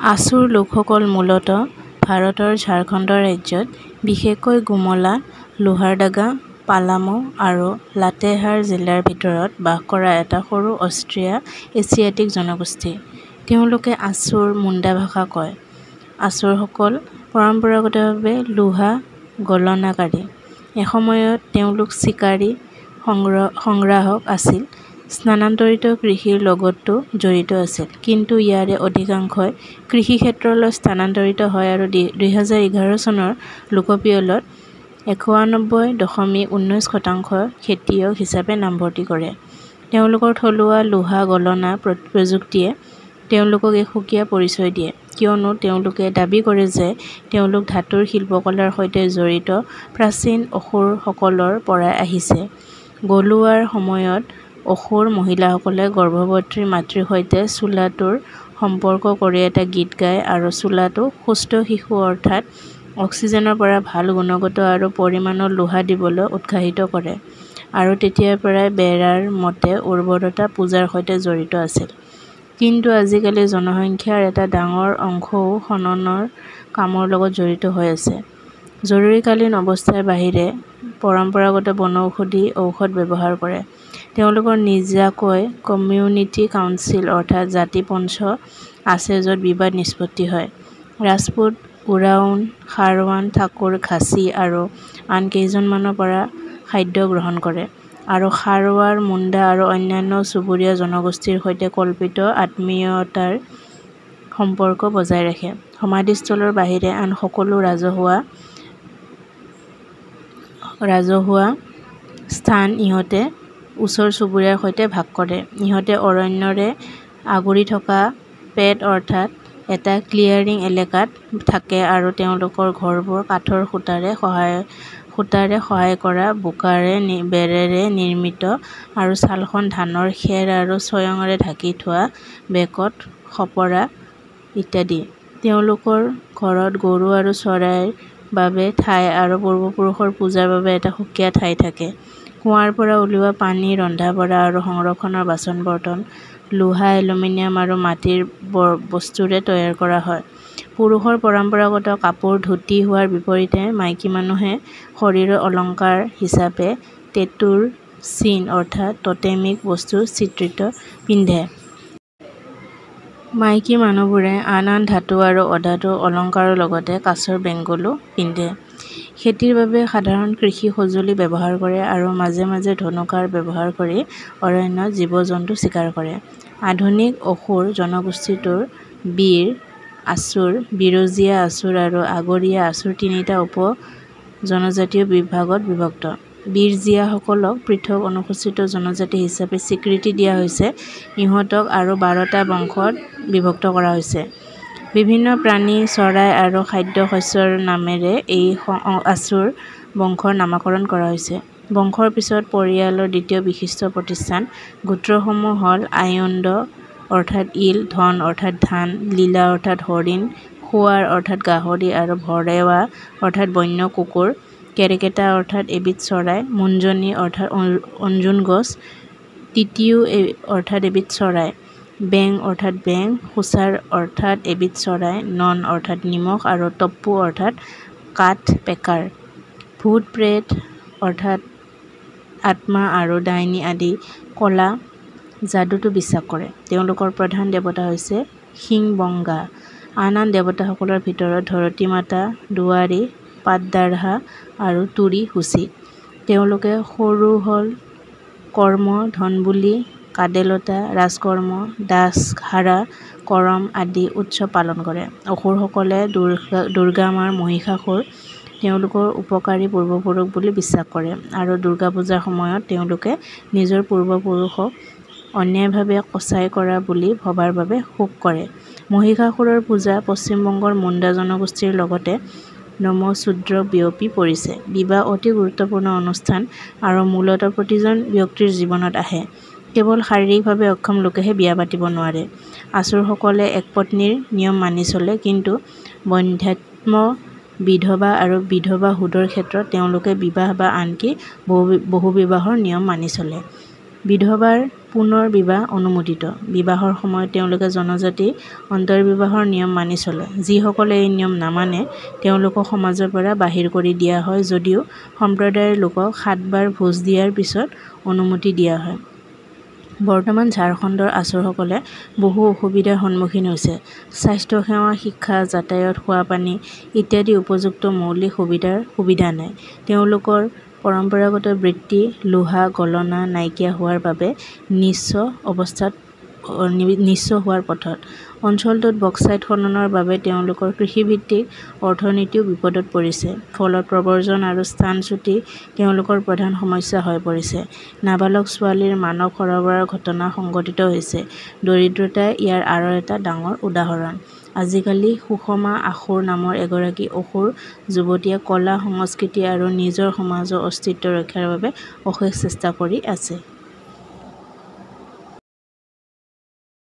আসুৰ লোকসকল মূলতঃ ভাৰতৰ ঝাৰখণ্ড ৰাজ্যত বিশেষকৈ গুমলা, লোহাৰডাগা, পালামৌ আৰু লাতেহাৰ জিলাৰ ভিতৰত বাস কৰা এটা সৰু অষ্ট্ৰীয়া-এছিয়াটিক জনগোষ্ঠী। তেওঁলোকে আসুৰ মুণ্ডা ভাষা কয়। আসুৰসকল পৰম্পৰাগতভাৱে লোহা গলনাকাৰী। এসময়ত তেওঁলোক চিকাৰী, সংগ্ৰাহক আছিল। স্থানান্তৰিত কৃষিৰ লগতো জড়িত আছিল, কিন্তু ইয়াৰে অধিকাংশই কৃষিক্ষেত্ৰলৈ স্থানান্তৰিত হয় আৰু 2011 চনৰ লোকপিয়লত 91.19% খেতিয়ক হিচাপে নামভৰ্তি কৰে। তেওঁলোকৰ থলুৱা লোহা গলনা প্ৰযুক্তিয়ে তেওঁলোকক এক সুকীয়া পৰিচয় দিয়ে, কিয়নো তেওঁলোকে দাবী কৰে যে তেওঁলোক ধাতুৰ শিল্পকলাৰ সৈতে জড়িত প্ৰাচীন অসুৰসকলৰ পৰাই আহিছে। গলোৱাৰ সময়ত অসুৰ মহিলাসকলে গৰ্ভৱতী মাতৃৰ সৈতে চুলাটোৰ সম্পৰ্ক কৰি এটা গীত গায় আৰু চুলাটো সুস্থ শিশু অৰ্থাৎ অক্সিজেনৰ পৰা ভাল গুণগত আৰু পৰিমাণৰ লোহা দিবলৈ উৎসাহিত কৰে, আৰু তেতিয়াৰ পৰাই বেৰাৰ মতে উৰ্বৰতা পূজাৰ সৈতে জড়িত আছিল। কিন্তু আজিকালি জনসংখ্যাৰ এটা ডাঙৰ অংশও খননৰ কামৰ লগত জড়িত হৈ আছে। জৰুৰীকালীন অৱস্থাৰ বাহিৰে পৰম্পৰাগত বনৌষধি ঔষধ ব্যৱহাৰ কৰে। তেওঁলোকৰ নিজাকৈ কমিউনিটি কাউন্সিল অৰ্থাৎ জাতি পঞ্চ আছে য'ত বিবাদ নিষ্পত্তি হয়। ৰাজপুত, ওৰাওন, খাৰৱান, ঠাকুৰ, খাচী আৰু আন কেইজনমানৰ পৰা খাদ্য গ্ৰহণ কৰে, আৰু খাৰৱাৰ, মুণ্ডা আৰু অন্যান্য চুবুৰীয়া জনগোষ্ঠীৰ সৈতে কল্পিত আত্মীয়তাৰ সম্পৰ্ক বজাই ৰাখে। সমাধিস্থলৰ বাহিৰে আন সকলো ৰাজহুৱা স্থান ইহঁতে ওচৰ চুবুৰীয়াৰ সৈতে ভাগ কৰে। ইহঁতে অৰণ্যৰে আগুৰি থকা পেড অৰ্থাৎ এটা ক্লিয়াৰিং এলেকাত থাকে আৰু তেওঁলোকৰ ঘৰবোৰ কাঠৰ খুঁটাৰে সহায় কৰা বোকাৰে বেৰেৰে নিৰ্মিত আৰু ছালখন ধানৰ খেৰ আৰু চয়ঙেৰে ঢাকি থোৱা বেকত খপৰা ইত্যাদি। তেওঁলোকৰ ঘৰত গৰু আৰু চৰাইৰ বাবে ঠাই আৰু পূৰ্বপুৰুষৰ পূজাৰ বাবে এটা সুকীয়া ঠাই থাকে। কুঁৱাৰ পৰা ওলোৱা পানী ৰন্ধা-বঢ়া আৰু সংৰক্ষণৰ বাচন-বৰ্তন লোহা, এলুমিনিয়াম আৰু মাটিৰ বস্তুৰে তৈয়াৰ কৰা হয়। পুৰুষৰ পৰম্পৰাগত কাপোৰ ধুতি হোৱাৰ বিপৰীতে মাইকী মানুহে শৰীৰৰ অলংকাৰ হিচাপে টেটুৰ চিন অৰ্থাৎ টটেমিক বস্তু চিত্ৰিত পিন্ধে। মাইকী মানুহবোৰে আন আন ধাতু আৰু অধাতু অলংকাৰৰ লগতে কাঁচৰ বেংগলো পিন্ধে। খেতিৰ বাবে সাধাৰণ কৃষি সঁজুলি ব্যৱহাৰ কৰে আৰু মাজে মাজে ধনু-কাঁড় ব্যৱহাৰ কৰি অৰণ্যত জীৱ-জন্তু চিকাৰ কৰে। আধুনিক অসুৰ জনগোষ্ঠীটোৰ বীৰ আসুৰ, বিৰজীয়া আসুৰ আৰু আগৰীয়া আসুৰ তিনিটা উপ-জনজাতীয় বিভাগত বিভক্ত। বিৰজীয়াসকলক পৃথক অনুসূচিত জনজাতি হিচাপে স্বীকৃতি দিয়া হৈছে। ইহঁতক আৰু 12টা বংশত বিভক্ত কৰা হৈছে। বিভিন্ন প্ৰাণী, চৰাই আৰু খাদ্য-শস্যৰ নামেৰে এই আসুৰ বংশৰ নামকৰণ কৰা হৈছে। বংশৰ পিছত পৰিয়ালৰ দ্বিতীয় বিশিষ্ট প্ৰতিষ্ঠান। গোত্ৰসমূহ হ'ল আয়ুন্দ অৰ্থাৎ ইল, ধন অৰ্থাৎ ধান, লীলা অৰ্থাৎ হৰিণ, খোৱাৰ অৰ্থাৎ গাহৰি আৰু ভৰেৱা অৰ্থাৎ বন্য কুকুৰ, কেৰ্কেটা অৰ্থাৎ এবিধ চৰাই, মুঞ্জনি অৰ্থাৎ অঞ্জুন গছ, তিতিউ অৰ্থাৎ এবিধ চৰাই, বেং অৰ্থাৎ বেং, সুচাৰ অৰ্থাৎ এবিধ চৰাই, নন অৰ্থাৎ নিমখ আৰু টপ্পু অৰ্থাৎ কাঠ পেকাৰ। ভূত-প্ৰেত অৰ্থাৎ আত্মা আৰু ডাইনী আদি কলা যাদুতো বিশ্বাস কৰে। তেওঁলোকৰ প্ৰধান দেৱতা হৈছে শিংবঙ্গা। আন আন দেৱতাসকলৰ ভিতৰত ধৰতী মাতা, দুৱাৰী, পাটদাৰহা আৰু তুৰী হুচি। তেওঁলোকে সৰু হল, কৰ্ম, ধনবুলি, কাদেলতা, ৰাজকৰ্ম, দাসহাৰা, কৰম আদি উৎসৱ পালন কৰে। অসুৰসকলে দুৰ্গা মাৰ মহিষাসুৰ তেওঁলোকৰ উপকাৰী পূৰ্বপুৰুষ বুলি বিশ্বাস কৰে আৰু দুৰ্গা পূজাৰ সময়ত তেওঁলোকে নিজৰ পূৰ্বপুৰুষক অন্যায়ভাৱে কচাই কৰা বুলি ভবাৰ বাবে শোক কৰে। মহিষাসুৰৰ পূজা পশ্চিম বংগৰ মুণ্ডা জনগোষ্ঠীৰ লগতে নমঃশূদ্ৰত বিয়পি পৰিছে। বিবাহ অতি গুৰুত্বপূৰ্ণ অনুষ্ঠান আৰু মূলতঃ প্ৰতিজন ব্যক্তিৰ জীৱনত আহে। কেৱল শাৰীৰিকভাৱে অক্ষম লোকেহে বিয়া পাতিব নোৱাৰে। আসুৰসকলে একপত্নীৰ নিয়ম মানি চলে, কিন্তু বন্ধ্যাত্ব, বিধৱা আৰু বিধৱা সুদৰ ক্ষেত্ৰত তেওঁলোকে বিবাহ বা আনকি বহুবিবাহৰ নিয়ম মানি চলে। বিধৱাৰ পুনৰ বিবাহ অনুমোদিত। বিবাহৰ সময়ত তেওঁলোকে জনজাতি অন্তৰ্বিবাহৰ নিয়ম মানি চলে। যিসকলে এই নিয়ম নামানে তেওঁলোকক সমাজৰ পৰা বাহিৰ কৰি দিয়া হয় যদিও সম্প্ৰদায়ৰ লোকক 7 বাৰ ভোজ দিয়াৰ পিছত অনুমতি দিয়া হয়। বৰ্তমান ঝাৰখণ্ডৰ আছুৰসকলে বহু অসুবিধাৰ সন্মুখীন হৈছে। স্বাস্থ্যসেৱা, শিক্ষা, যাতায়াত, খোৱাপানী ইত্যাদি উপযুক্ত মৌলিক সুবিধাৰ সুবিধা নাই। তেওঁলোকৰ পৰম্পৰাগত বৃত্তি লোহা গলনা নাইকিয়া হোৱাৰ বাবে নিঃস্ব হোৱাৰ পথত। অঞ্চলটোত বক্সাইট খননৰ বাবে তেওঁলোকৰ কৃষিভিত্তিক অৰ্থনীতিও বিপদত পৰিছে। ফলত প্ৰব্ৰজন আৰু স্থানচ্যুতি তেওঁলোকৰ প্ৰধান সমস্যা হৈ পৰিছে। নাবালক ছোৱালীৰ মানৱ সৰবৰাহৰ ঘটনা সংঘটিত হৈছে। দৰিদ্ৰতা ইয়াৰ আৰু এটা ডাঙৰ উদাহৰণ। আজিকালি সুষমা আখুৰ নামৰ এগৰাকী অসুৰ যুৱতীয়ে কলা, সংস্কৃতি আৰু নিজৰ সমাজৰ অস্তিত্ব ৰক্ষাৰ বাবে অশেষ চেষ্টা কৰি আছে।